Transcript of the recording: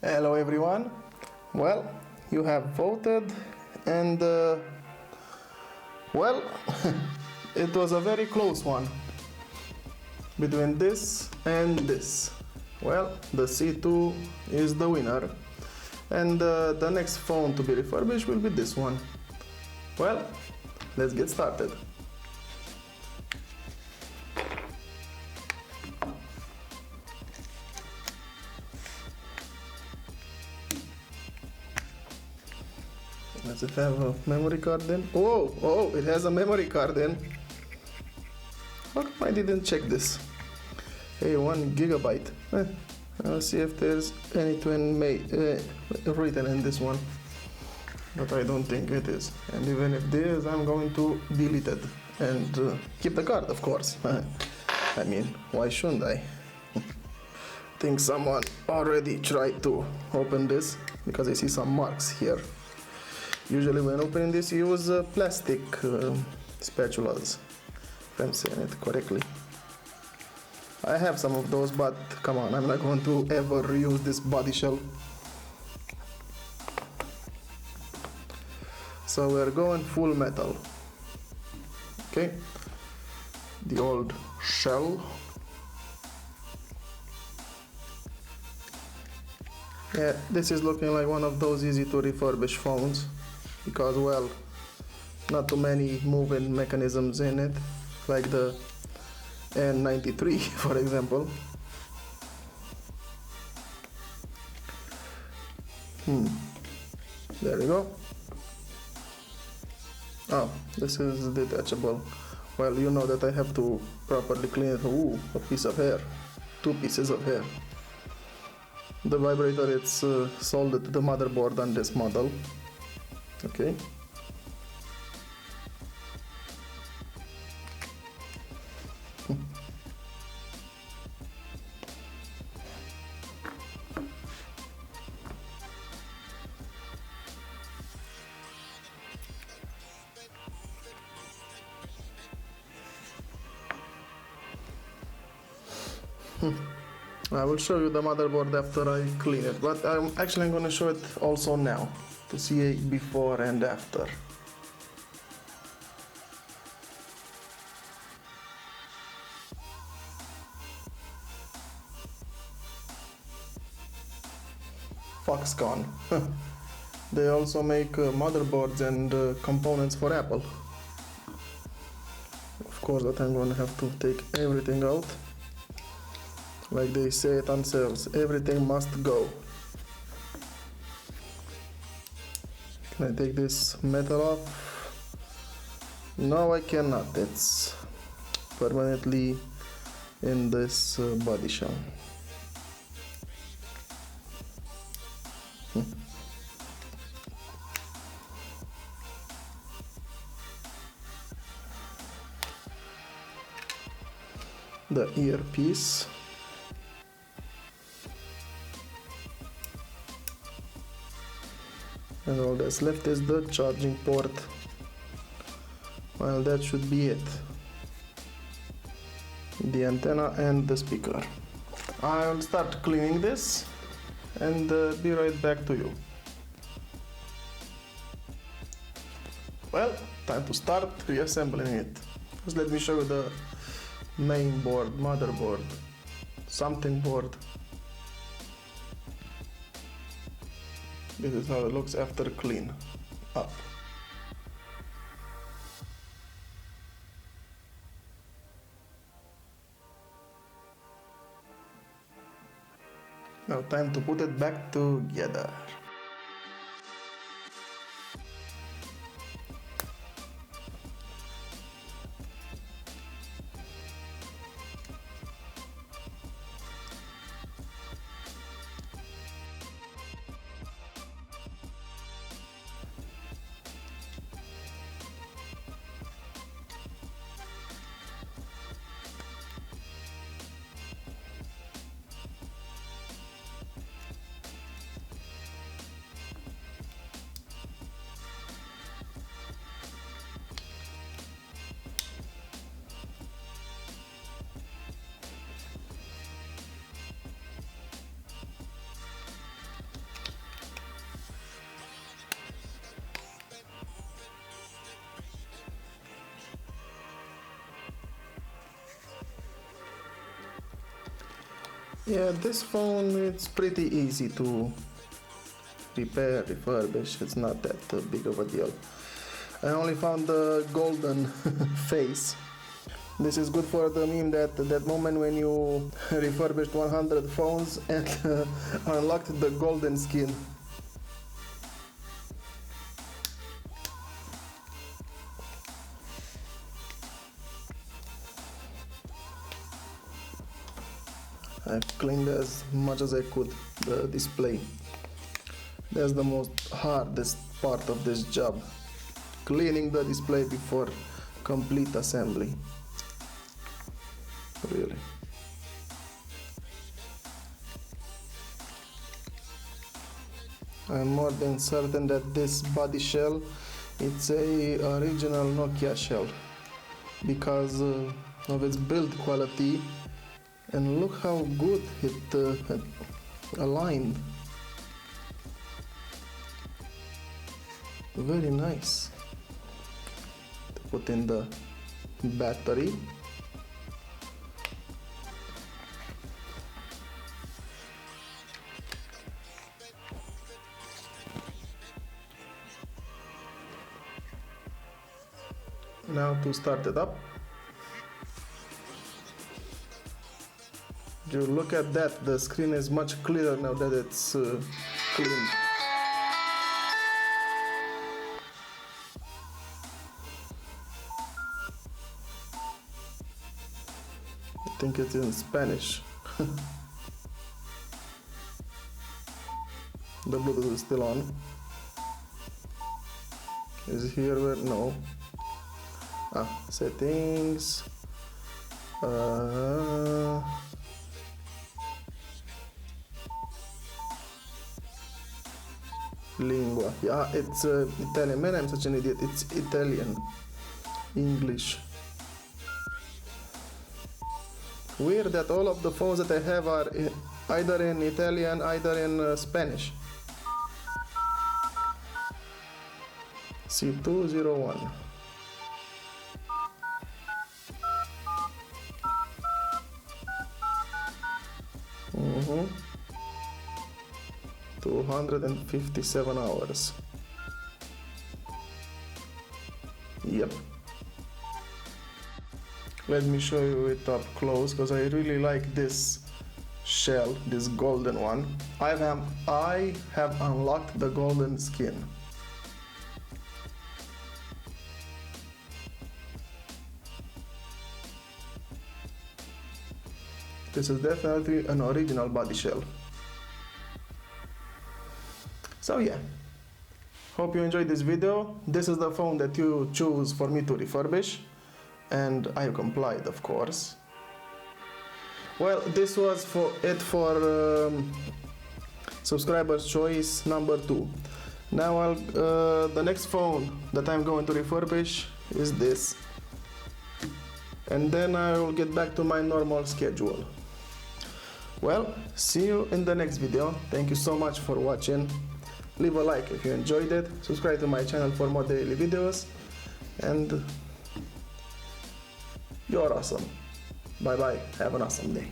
Hello everyone. Well, you have voted and well, it was a very close one between this and this. Well, the C2 is the winner and the next phone to be refurbished will be this one. Well, let's get started. Does it have a memory card then? Oh, it has a memory card then. How come I didn't check this? Hey, 1 gigabyte. I'll see if there's anything written in this one. But I don't think it is. And even if there is, I'm going to delete it and keep the card, of course. I mean, why shouldn't I? Think someone already tried to open this because I see some marks here. Usually when opening this you use plastic spatulas, if I'm saying it correctly. I have some of those, but come on, I'm not going to ever use this body shell. So we're going full metal. Okay, the old shell. Yeah, this is looking like one of those easy to refurbish phones because, well, not too many moving mechanisms in it, like the N93 for example. There we go. Oh, this is detachable. Well, you know that I have to properly clean it. Ooh, a piece of hair. 2 pieces of hair. The vibrator, it's soldered to the motherboard on this model. Okay. I will show you the motherboard after I clean it, but I'm going to show it also now to see it before and after. Foxconn. They also make motherboards and components for Apple. Of course, that I'm going to have to take everything out. Like they say it on sales, everything must go. Can I take this metal off? No, I cannot. It's permanently in this body shell. The earpiece. And all that's left is the charging port. Well, that should be it. The antenna and the speaker. I'll start cleaning this and be right back to you. Well, time to start reassembling it. Just let me show you the main board, motherboard, something board. This is how it looks after clean up. Now time to put it back together. Yeah, this phone, it's pretty easy to repair, refurbish. It's not that big of a deal. I only found the golden face. This is good for the meme that moment when you refurbished 100 phones and unlocked the golden skin. I cleaned as much as I could the display. That's the most hardest part of this job. Cleaning the display before complete assembly. Really. I'm more than certain that this body shell, it's a original Nokia shell because of its build quality, and look how good it aligned. Very nice. Put in the battery. Now to start it up. You look at that, the screen is much clearer now that it's clean. I think it's in Spanish. The Bluetooth is still on. Is here where? No. Settings. Lingua. Yeah, it's Italian. Man, I'm such an idiot. It's Italian. English. Weird that all of the phones that I have are either in Italian, either in Spanish. C2-01. 257 hours. Yep. Let me show you it up close because I really like this shell, this golden one. I have unlocked the golden skin. This is definitely an original body shell. So yeah, hope you enjoyed this video. This is the phone that you choose for me to refurbish, and I complied, of course. Well, this was for subscriber's choice number 2. Now the next phone that I'm going to refurbish is this, and then I will get back to my normal schedule. Well, see you in the next video. Thank you so much for watching. Leave a like if you enjoyed it, subscribe to my channel for more daily videos, and you're awesome. Bye bye, have an awesome day.